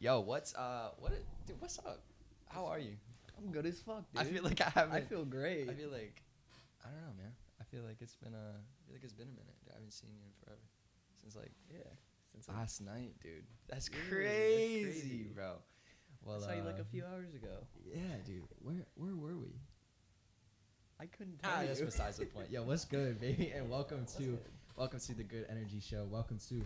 Yo, what's dude, what's up? How are you? I'm good as fuck, dude. I feel like I haven't. I feel great. I feel like I don't know, man. I feel like it's been a minute. Dude. I haven't seen you in forever. Since like Since last night, dude. That's Really? That's crazy, crazy. bro. Well, I saw you like a few hours ago. Yeah, dude. Where were we? I couldn't tell you. That's besides the point. Yo, what's good, baby? And welcome to the Good Energy Show. Welcome to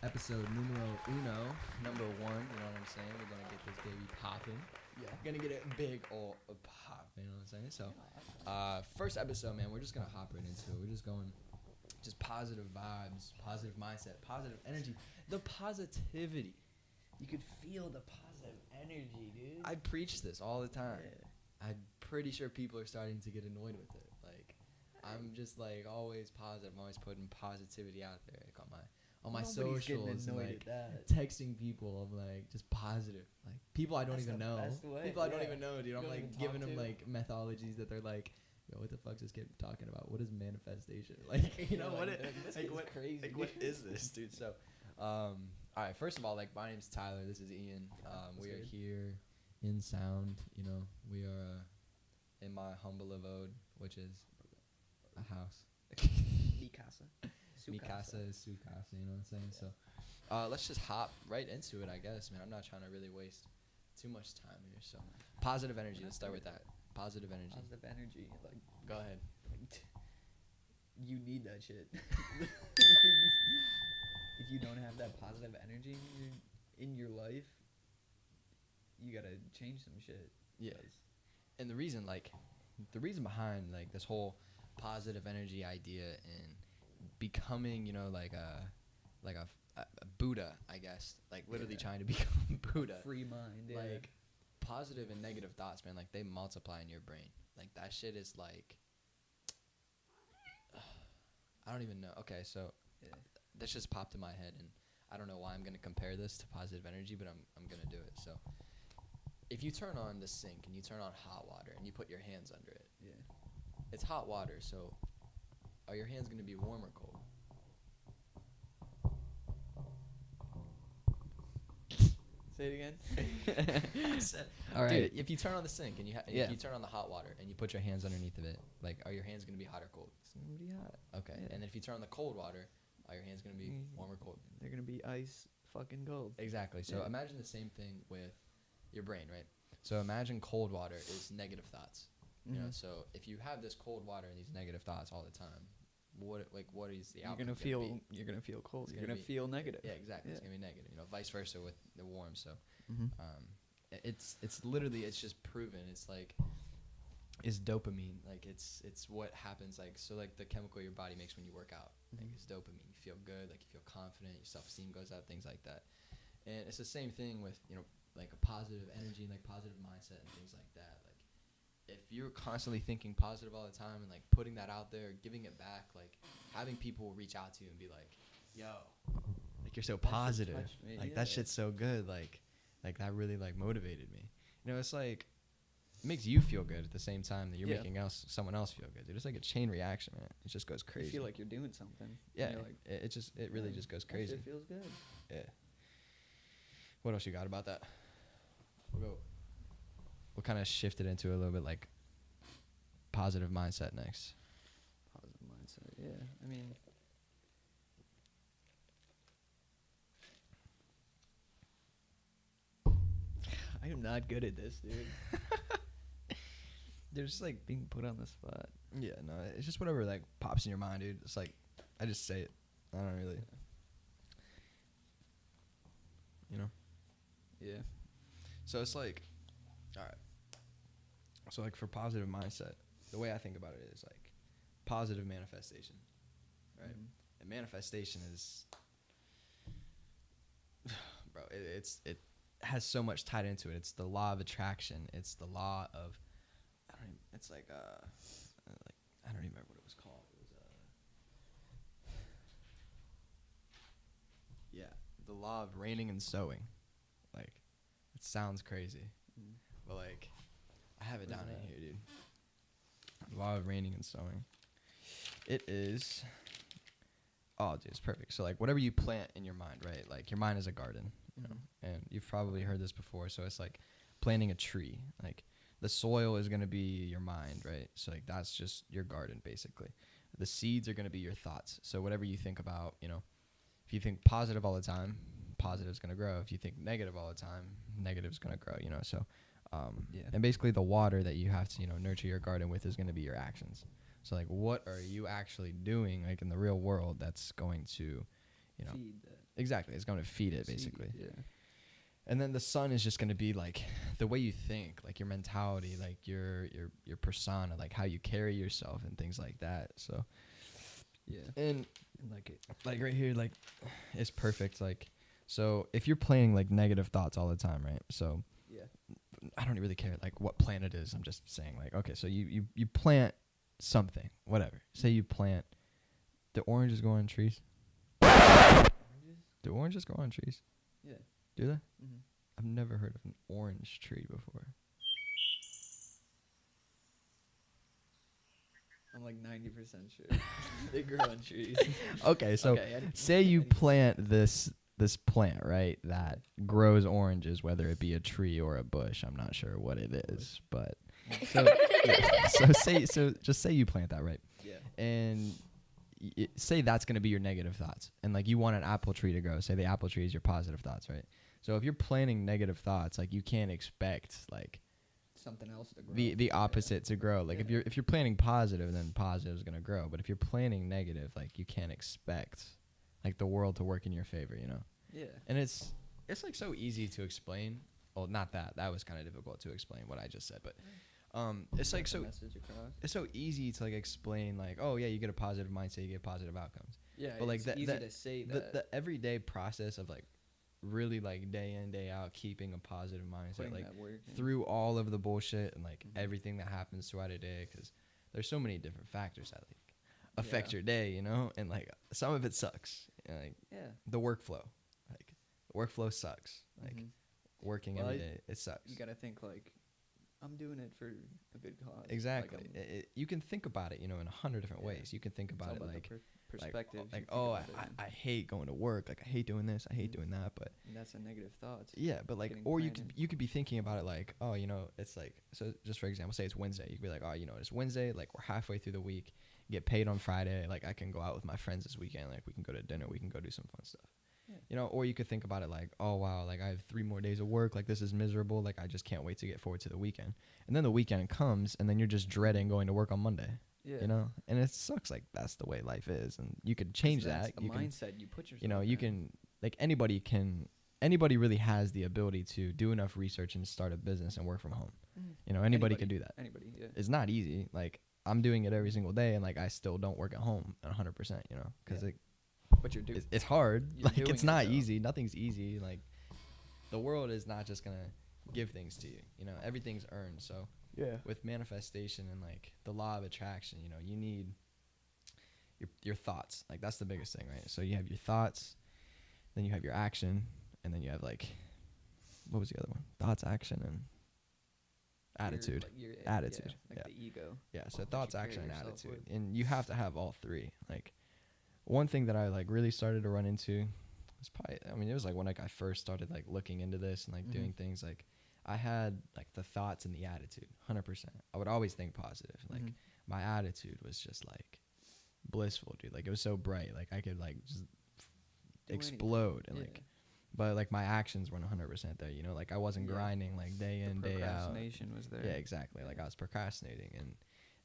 episode numero uno, number 1. You know what I'm saying? We're gonna get this baby popping. Yeah. We're gonna get it big old pop. You know what I'm saying? So, first episode, man. We're just gonna hop right into it. We're just going, just positive vibes, positive mindset, positive energy, the positivity. You could feel the positive energy, dude. I preach this all the time. Yeah. I'm pretty sure people are starting to get annoyed with it. Like, I'm just like always positive. I'm always putting positivity out there, like on my Nobody's getting socials, and annoyed like at that. texting people. I'm like just positive, like people I don't That's even the know. best way, People I don't yeah. even know, dude. You I'm don't like even giving talk them to. like methodologies that they're like, yo, what the fuck's this kid talking about? What is manifestation? Like, you know You're what? like, this Like kid's what? crazy, Like what dude. is this, dude? So, all right. First of all, like my name's Tyler. This is Ian. We are good. here in sound. You know, we are in my humble abode, which is a house. Mikasa. Mikasa is Sukasa, you know what I'm saying? So, let's just hop right into it, I guess, man. I'm not trying to really waste too much time here. So, positive energy. Let's start with that. Positive energy. Positive energy. Like, Go ahead. you need that shit. Like, if you don't have that positive energy in your life, you gotta change some shit. Yeah. And the reason behind like this whole positive energy idea and becoming, you know, like a Buddha, I guess, like literally Yeah. trying to become Buddha. Free mind. Yeah. Like positive and negative thoughts, man, like they multiply in your brain. Like that shit is like I don't even know. Okay, so Yeah. this just popped in my head, and I don't know why I'm gonna compare this to positive energy, but I'm gonna do it. So if you turn on the sink and you turn on hot water and you put your hands under it, Yeah. it's hot water. So are your hands gonna be warm or cold? Say it again. I said, All right. dude, if you turn on the sink and Yeah. if you turn on the hot water and you put your hands underneath of it, like, are your hands gonna be hot or cold? It's gonna be hot. Okay. Yeah. And then if you turn on the cold water, are your hands gonna be Mm. warm or cold? They're gonna be ice fucking cold. Exactly. So Yeah. imagine the same thing with your brain, right? So imagine cold water is negative thoughts. You know, Mhm. so if you have this cold water and these negative thoughts all the time, what is the You're outcome gonna be? you're gonna feel cold. It's You're gonna gonna be- feel negative. Yeah, exactly. It's Yeah. gonna be negative. You know, vice versa with the warm. So, Mhm. it's literally it's just proven. It's like it's dopamine. Like it's what happens. Like so, like the chemical your body makes when you work out. Like Mhm. it's dopamine. You feel good. Like you feel confident. Your self-esteem goes up. Things like that. And it's the same thing with like a positive energy and like positive mindset and things like that. Like if you're constantly thinking positive all the time and like putting that out there, giving it back, like having people reach out to you and be like, "Yo, like you're so That shit positive. touched me, Like yeah. that shit's so good. Like that really like motivated me." You know, it's like it makes you feel good at the same time that you're Yeah. making someone else feel good. Dude, it's like a chain reaction, man. It just goes crazy. You feel like you're doing something. and yeah, you're like, it really "Yeah, just goes that crazy. shit feels good. Yeah. What else you got about that? We'll kind of shift it into a little bit like positive mindset next. Positive mindset. Yeah. I mean, I am not good at this, dude. They're just like being put on the spot. Yeah, no, it's just whatever like pops in your mind, dude. It's like I just say it. I don't really, you know. Yeah. So it's like, all right. So like for positive mindset, the way I think about it is like positive manifestation, right? Mhm. And manifestation is, bro, it has so much tied into it. It's the law of attraction. It's the law of, it's like I don't even remember what it was called. It was yeah, the law of raining and sowing. Like, it sounds crazy, Mhm. but like, I have it What is down in that? here, dude. Law of raining and sowing. It is Oh, dude, it's perfect. So like whatever you plant in your mind, right? Like your mind is a garden, you know. And you've probably heard this before. So it's like planting a tree. Like the soil is gonna be your mind, right? So like that's just your garden basically. The seeds are gonna be your thoughts. So whatever you think about, you know, if you think positive all the time, positive's gonna grow. If you think negative all the time, negative's gonna grow. You know. So Yeah. and basically the water that you have to, you know, nurture your garden with is gonna be your actions. So like what are you actually doing like in the real world that's going to, you know, Feed that exactly, it's going to feed it seed, basically. Yeah. And then the sun is just going to be like the way you think, like your mentality, like your persona, like how you carry yourself and things like that. So Yeah. and Like it. like right here, like it's perfect. Like so if you're planning like negative thoughts all the time, right? So Yeah. I don't really care like what plant it is. I'm just saying like, okay, so you plant something, whatever. Say you plant, do oranges grow on trees? Oranges? Do oranges grow on trees? Yeah. Do they? Mm-hmm. I've never heard of an orange tree before. I'm like 90% sure they grow on trees. Okay, so Okay, say you plant this plant, right, that grows oranges, whether it be a tree or a bush. I'm not sure what it is, but so yeah, so just say you plant that, right? Yeah. And say that's going to be your negative thoughts. And like you want an apple tree to grow. Say the apple tree is your positive thoughts, right? So if you're planting negative thoughts, like you can't expect like something else to grow. the opposite to grow. Like Yeah. if you're planting positive, then positive is going to grow. But if you're planting negative, like you can't expect like the world to work in your favor, you know? Yeah. And it's like so easy to explain. Well, not that. That was kind of difficult to explain what I just said, but it's like Get the so message across. it's so easy to like explain like, oh yeah, you get a positive mindset, you get positive outcomes. Yeah, But like it's that, easy that to say the that. the everyday process of like really like day in day out keeping a positive mindset, putting like that work in. through all of the bullshit and like Mhm. everything that happens throughout a day, because there's so many different factors that like affect Yeah. your day, you know, and like some of it sucks. You know, like Yeah. the workflow, like workflow sucks. Like Mhm. working Well, every day, it sucks. You gotta think like, I'm doing it for a good cause. Like, Exactly. I'm- You can think about it, you know, in 100 different Yeah. ways. You can think it's about all it about the like perspective. you like think oh, about it in. I hate going to work. Like I hate doing this. I hate Mhm. doing that. But And that's a negative thoughts. yeah, but like, Getting or planted. you could be thinking about it like, oh, you know, it's like, so just for example, say it's Wednesday. You could be like, oh, you know, it's Wednesday. Like we're halfway through the week. Get paid on Friday. Like I can go out with my friends this weekend. Like we can go to dinner. We can go do some fun stuff. Yeah. You know, or you could think about it like, oh wow, like I have 3 more days of work. Like this is miserable. Like I just can't wait to get forward to the weekend. And then the weekend comes, and then you're just dreading going to work on Monday. Yeah. You know, and it sucks. Like that's the way life is, and you could change that's that. the You can, mindset you put yourself. you know, you in. can like anybody really has the ability to do enough research and start a business and work from home. Mhm. You know, anybody can do that. Anybody. Yeah. It's not easy. Like I'm doing it every single day, and like I still don't work at home 100%. You know, because Yeah. But you're doing. it's hard. You're Like doing it's it, not though. easy. Nothing's easy. Like the world is not just gonna give things to you. You know, everything's earned. So Yeah. with manifestation and like the law of attraction, you know, you need your thoughts. Like that's the biggest thing, right? So you have your thoughts, then you have your action, and then you have like, what was the other one? Thoughts, action, and attitude. Attitude, Like yeah. the ego. Yeah, so what thoughts, you carry action, and yourself attitude. with. And you have to have all three. Like one thing that I like really started to run into was probably, I mean, it was like when like I first started like looking into this and like Mhm. doing things, like I had like the thoughts and the attitude 100%. I would always think positive. Like Mhm. my attitude was just like blissful, dude. Like it was so bright. Like I could like just Do explode and anything. like, but like my actions weren't 100% there, you know, like I wasn't Yeah. grinding like day The in, day out. procrastination was there. Yeah, exactly. Like I was procrastinating, and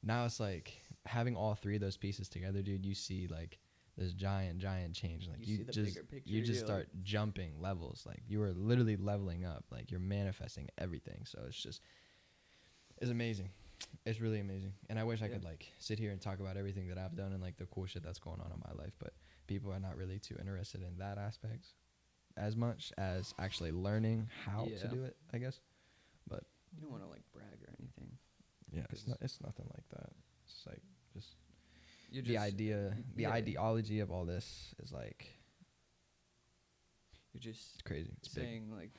now it's like having all three of those pieces together, dude. You see like this giant change. Like You you see the just bigger picture, you just you're start jumping levels. Like you are literally leveling up. Like you're manifesting everything. So it's amazing. It's really amazing. And I wish I Yeah. could like sit here and talk about everything that I've done and like the cool shit that's going on in my life, but people are not really too interested in that aspect as much as actually learning how to Yeah. do it, I guess. You don't want to like brag or anything. Yeah, 'Cause- it's nothing like that. It's like just You're the just, the yeah. ideology of all this is like You're just it's crazy. It's big. saying like,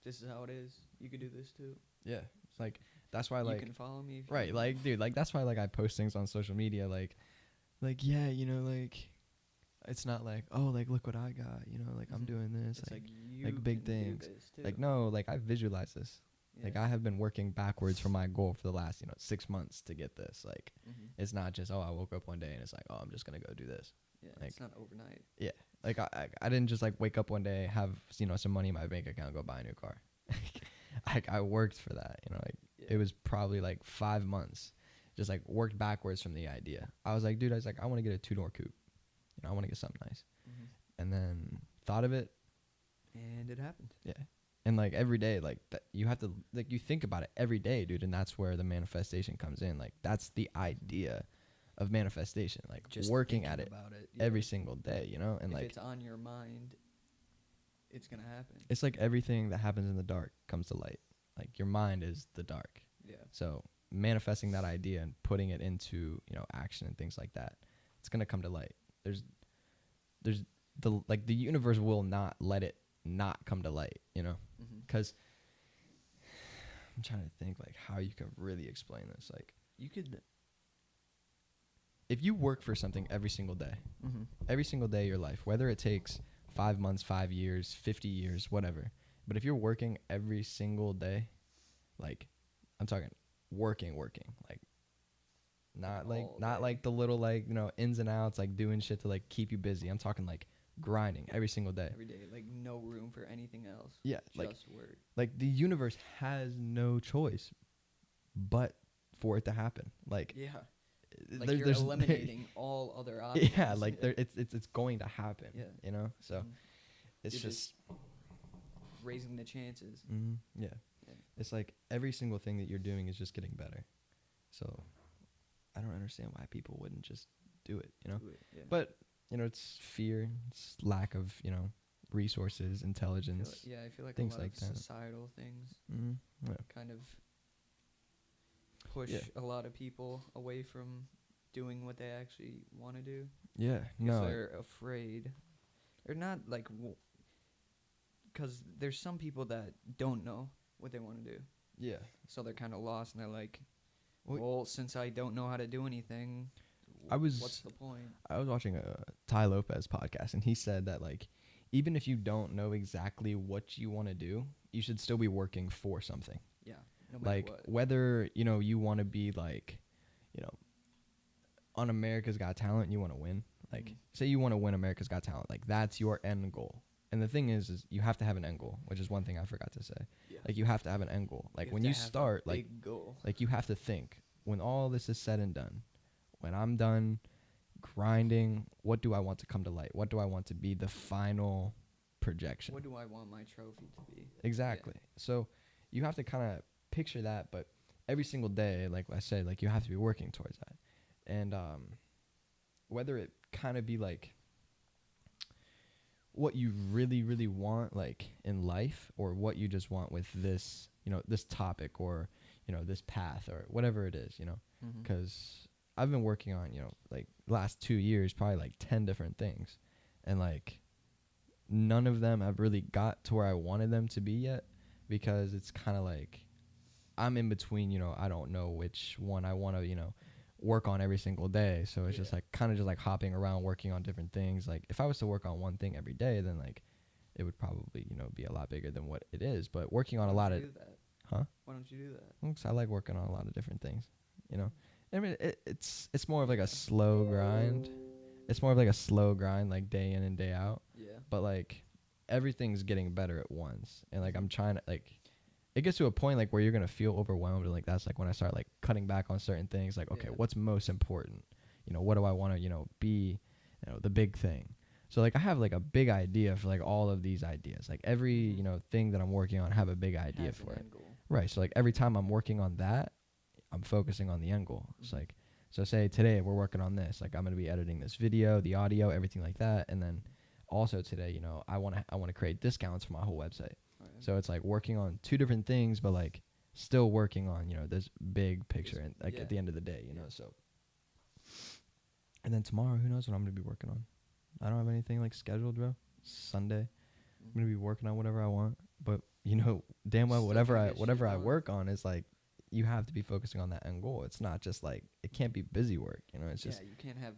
this is how it is. You can do this too. Yeah, it's like that's why You like can follow me. If you right, want. like dude, like that's why like I post things on social media like like, yeah, you know, like, it's not like, oh, like, look what I got, you know, like, I'm Mhm. doing this, It's like you big can do things. this too. Like, no, like, I visualize this. Like, Yeah. I have been working backwards from my goal for the last, 6 months to get this. Like, Mhm. it's not just, oh, I woke up one day and it's like, oh, I'm just gonna go do this. Yeah, like- it's not overnight. Like, I didn't just like wake up one day, have some money in my bank account, go buy a new car. I worked for that. Like, Yeah. it was probably like 5 months, just like worked backwards from the idea. I was like, dude, I want to get a 2-door coupe. I want to get something nice. Mhm. And then thought of it, And it happened. and like every day, like that, you have to, like, you think about it every day, dude, and that's where the manifestation comes in. Like, that's the idea of manifestation, like Just working thinking at it about it every single day, and if like it's on your mind, it's gonna happen. it's like everything that happens in the dark comes to light. Like, your mind is the dark. Yeah. So manifesting that idea and putting it into, action and things like that, it's gonna come to light. There's the universe will not let it not come to light, Mm-hmm. because I'm trying to think like how you can really explain this. Like, You could. if you work for something every single day, Mm-hmm. every single day of your life, whether it takes 5 months, 5 years, 50 years, whatever, but if you're working every single day, like, I'm talking working, like, not All day. like the little, like, ins and outs, like doing shit to like keep you busy. I'm talking like grinding every single day. Every day, like no room for anything else. Yeah, Just work. like the universe has no choice but for it to happen. Like, Yeah. Like you're eliminating all other options. yeah, like it's going to happen. Yeah. So Mhm. it's You're just raising the chances. yeah. Yeah. It's like every single thing that you're doing is just getting better. So I don't understand why people wouldn't just do it, Do it. Yeah. But, it's fear, it's lack of, resources, intelligence. I feel like things a lot like of that. societal things Yeah. kind of push Yeah. a lot of people away from doing what they actually want to do. Yeah. Because No. they're afraid. They're not like. Because there's some people that don't know what they want to do. Yeah. So they're kind of lost and they're like, Well- well, since I don't know how to do anything, what's the point? I was watching a Ty Lopez podcast, and he said that, like, even if you don't know exactly what you want to do, you should still be working for something. Yeah. No matter Like, what. whether, you want to be, like, on America's Got Talent, you want to win. Like, Mhm. say you want to win America's Got Talent. Like, that's your end goal. And the thing is you have to have an end goal, which is one thing I forgot to say. Yeah. Like, you have to have an end goal. Like, have when to you have a start, like, big goal. like, you have to think, when all this is said and done, when I'm done grinding, what do I want to come to light? What do I want to be the final projection? What do I want my trophy to be? Exactly. So you have to kind of picture that, but every single day, like I said, like, you have to be working towards that. And whether it kind of be like what you really, really want, like, in life, or what you just want with this, this topic, or, this path, or whatever it is, Mm-hmm. because I've been working on, like, last 2 years, probably like 10 different things, and like none of them have really got to where I wanted them to be yet, because it's kind of like I'm in between, I don't know which one I want to, work on every single day. So it's just Yeah. like kind of just like hopping around working on different things. Like, if I was to work on one thing every day, then like it would probably, be a lot bigger than what it is. But working on a lot of, do that? huh? Why don't you do that? 'Cause I like working on a lot of different things, I mean, it's more of like a slow grind. It's more of like a slow grind, like day in and day out. Yeah. But like everything's getting better at once, and like I'm trying to, like, it gets to a point like where you're gonna feel overwhelmed, and like that's like when I start like cutting back on certain things. Like, okay, Yeah. what's most important? What do I want to be? The big thing. So like I have like a big idea for like all of these ideas. Like every thing that I'm working on, I have a big idea Has an for it. end goal. Right. So like every time I'm working on that, I'm focusing on the end goal. It's Mhm. like, so say today we're working on this. Like, I'm gonna be editing this video, the audio, everything like that, and then also today, I want to create discounts for my whole website. Alright. So it's like working on two different things, but like still working on this big picture, and like yeah. at the end of the day, Yeah. So. And then tomorrow, who knows what I'm gonna be working on? I don't have anything like scheduled, bro. It's Sunday. I'm Mm-hmm. gonna be working on whatever I want, but damn well Still whatever gonna I get shit whatever I done. work on is like, you have to be focusing on that end goal. It's not just like, it can't be busy work, It's just yeah, you can't have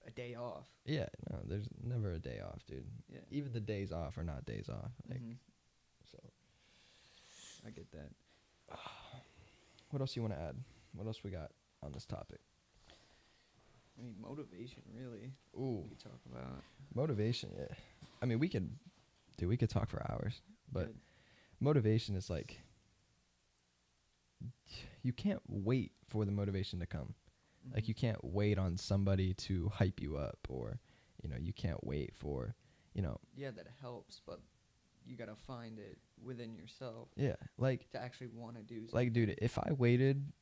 a day off. Yeah, no, there's never a day off, dude. Yeah. Even the days off are not days off. Like, Mhm. so. I get that. What else you want to add? What else we got on this topic? I mean, motivation, really. Ooh, We could talk about. motivation. Yeah, I mean, we could talk for hours, but Good. motivation is like you can't wait for the motivation to come. Like Mhm. you can't wait on somebody to hype you up, or you can't wait for Yeah, that helps, but you gotta find it within yourself yeah, like to actually want to do something. like dude, if I waited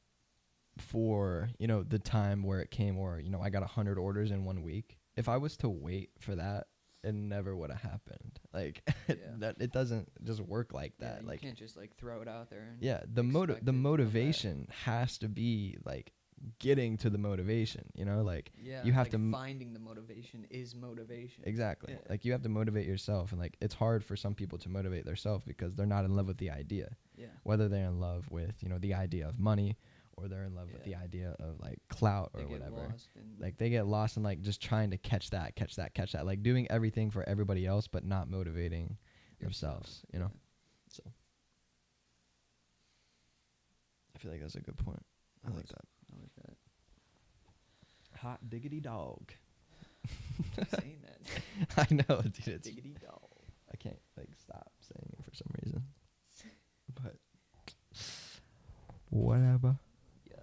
for the time where it came, or I got 100 orders in 1 week, if I was to wait for that, it never would have happened. Like Yeah. that, it doesn't just work like Yeah, that. you Like can't just like throw it out there. And yeah, expect it to the come back. motivation has to be like getting to the motivation, like Yeah, you have like to finding the motivation is motivation. exactly. Yeah. Like you have to motivate yourself, and like it's hard for some people to motivate themselves because they're not in love with the idea. Yeah. Whether they're in love with the idea of money, or they're in love with the Yeah. idea of like clout They or get whatever. lost in Like they get lost in like just trying to catch that, like doing everything for everybody else but not motivating themselves, yourself. So I feel like that's a good point. I like Nice. that. I like that. Hot diggity dog. Keep saying that. I know, dude. It's, Diggity dog. I can't like stop saying it for some reason. But whatever. Yeah.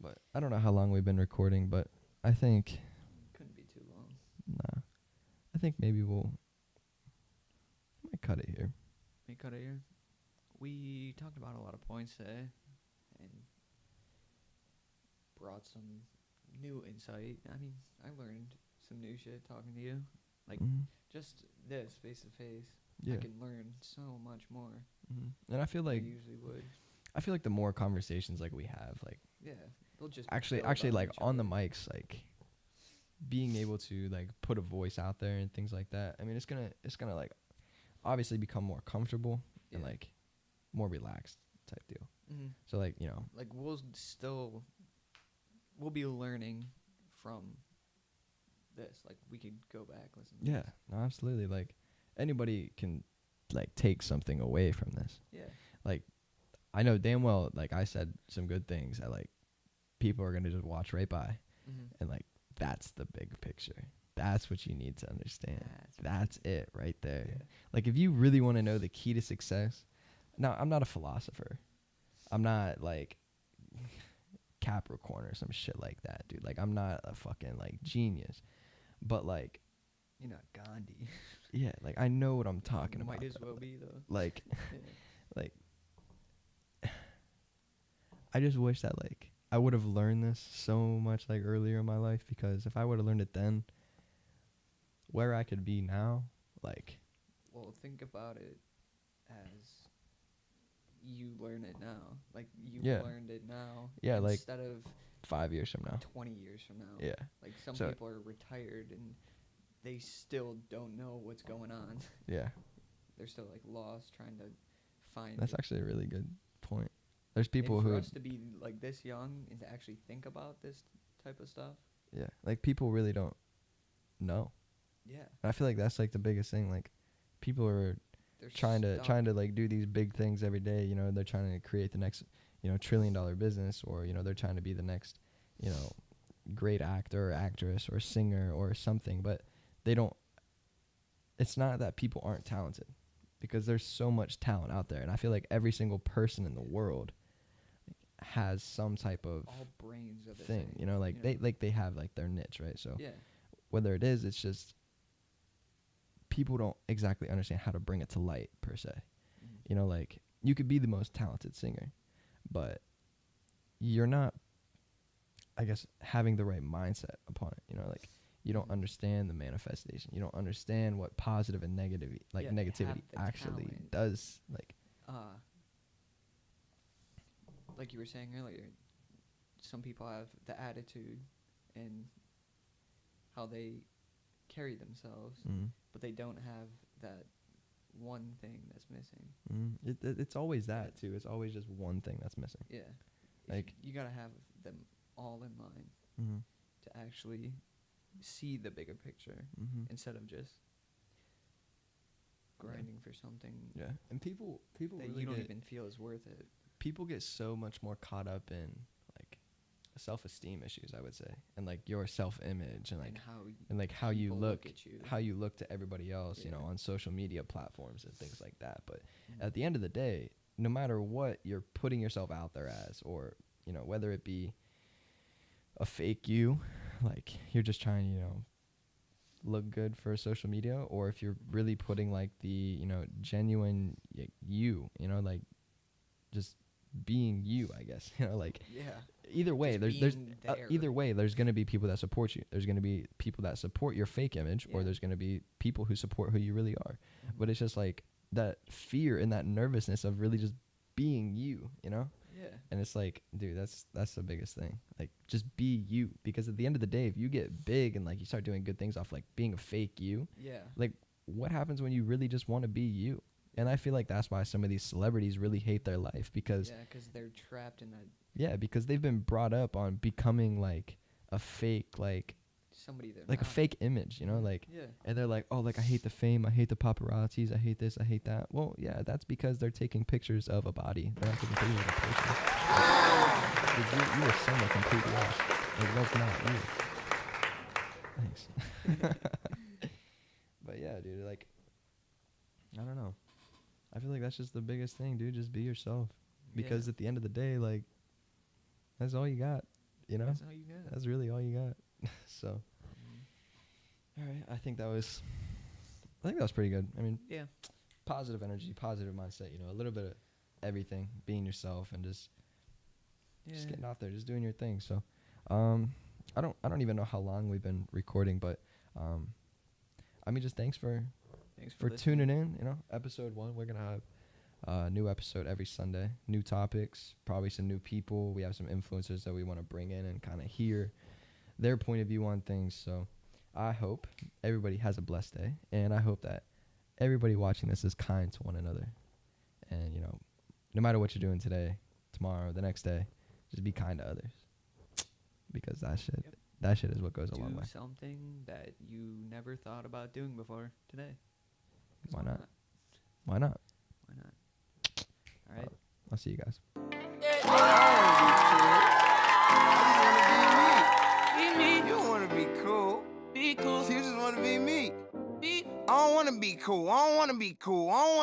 But I don't know how long we've been recording, but I think Couldn't be too long. nah. I think maybe we'll might cut it here. May cut it here. We talked about a lot of points today and brought some new insight. I mean, I learned some new shit talking to you. Like Mhm. just this face to face. Yeah. I can learn so much more And I feel than like I usually would. the more conversations like we have, like Yeah, they'll just actually build on like each on the other. mics, like being able to like put a voice out there and things like that. I mean, it's gonna like obviously become more comfortable and Yeah. like more relaxed type deal. Mhm. So like Like we'll be learning from this. Like we could go back listen. To yeah, this. no, absolutely. Like anybody can like take something away from this. Yeah. Like I know damn well, like I said some good things that like people are gonna just watch right by, Mhm. and like that's the big picture. That's what you need to understand. That's That's it right there. Yeah. Like if you really want to know the key to success, now I'm not a philosopher. I'm not like Capricorn or some shit like that, dude. Like I'm not a fucking like genius. But like You're not Gandhi. yeah, like I know what I'm talking Might about. as though. well be though. Like Yeah. like I just wish that like I would have learned this so much like earlier in my life, because if I would have learned it then, where I could be now, like Well, think about it as you learn it now. Like you Yeah. learned it now. Yeah, like- instead of 5 years from now. 20 years from now. Yeah. Like some So- people are retired and they still don't know what's going on. Yeah. They're still like lost trying to find That's it. actually a really good point. There's And people for who us to be like this young and to actually think about this type of stuff. yeah, like people really don't know. Yeah. And I feel like that's like the biggest thing. Like people are They're trying stuck. to like do these big things every day. They're trying to create the next $1 trillion business, or they're trying to be the next great actor or actress or singer or something. But they don't. It's not that people aren't talented, because there's so much talent out there, and I feel like every single person in the world has some type of all brains of the thing. same, Like they have like their niche, right? So Yeah. whether it is, it's just people don't exactly understand how to bring it to light per se. Mhm. Like you could be the most talented singer, but you're not, I guess, having the right mindset upon it. Like you don't Mhm. understand the manifestation. You don't understand what positive and negative, like Yeah, they have negativity the actually talent. does. Like Like you were saying earlier, some people have the attitude and how they carry themselves, but they don't have that one thing that's missing. It's always that too. It's always just one thing that's missing. Yeah. Like- you gotta have them all in mind Mm-hmm. to actually see the bigger picture instead of just grinding for something Yeah, and people that really you don't get, even feel is worth it. people get so much more caught up in like self-esteem issues, I would say, and like your self-image and like how you people look, at you. how you look to everybody else, you know, Yeah. on social media platforms and things like that. But Mhm. at the end of the day, no matter what you're putting yourself out there as, or you know, whether it be a fake you, like you're just trying to, you know, look good for social media, or if you're really putting like the, you know, genuine you know, like just being you, I guess, you know, like Yeah. either way, Just there's being there. either way, there's gonna be people that support you. There's gonna be people that support your fake image, or Yeah. there's gonna be people who support who you really are. Mhm. But it's just like that fear and that nervousness of really just being you, you know. Yeah. And it's like, dude, that's the biggest thing. Like, just be you, because at the end of the day, if you get big and like you start doing good things off like being a fake you, Yeah. like what happens when you really just want to be you? And I feel like that's why some of these celebrities really hate their life, because Yeah, because they're trapped in that because they've been brought up on becoming like a fake, like somebody they're a not. fake image, you know, like, Yeah. and they're like, oh, like I hate the fame, I hate the paparazzis, I hate this, I hate that. Well, yeah, that's because they're taking pictures of a body. They're not taking pictures of a person. Like, you are someone completely else. Like, that's not you. Thanks. But yeah, dude, like, I don't know. I feel like that's just the biggest thing, dude. Just be yourself. Because Yeah. at the end of the day, like, that's all you got, you know? That's all you got. That's really all you got. So, Mhm. all right, I think that was pretty good. I mean, Yeah. positive energy, positive mindset, you know, a little bit of everything, being yourself and just Yeah. getting out there, just doing your thing. So, I don't even know how long we've been recording, but I mean, just thanks for Thanks for listening. tuning in. You know, episode 1, we're gonna have a new episode every Sunday, new topics, probably some new people. We have some influencers that we want to bring in and kind of hear their point of view on things. So I hope everybody has a blessed day, and I hope that everybody watching this is kind to one another. And, you know, no matter what you're doing today, tomorrow, the next day, just be kind to others, because that shit is what goes a long Do way. something that you never thought about doing before today. 'Cause Why not? Why not? Why not? All right. I'll see you guys. You don't wanna be cool. Be cool. You just wanna be me. I don't wanna be cool. I don't wanna be cool. I don't wanna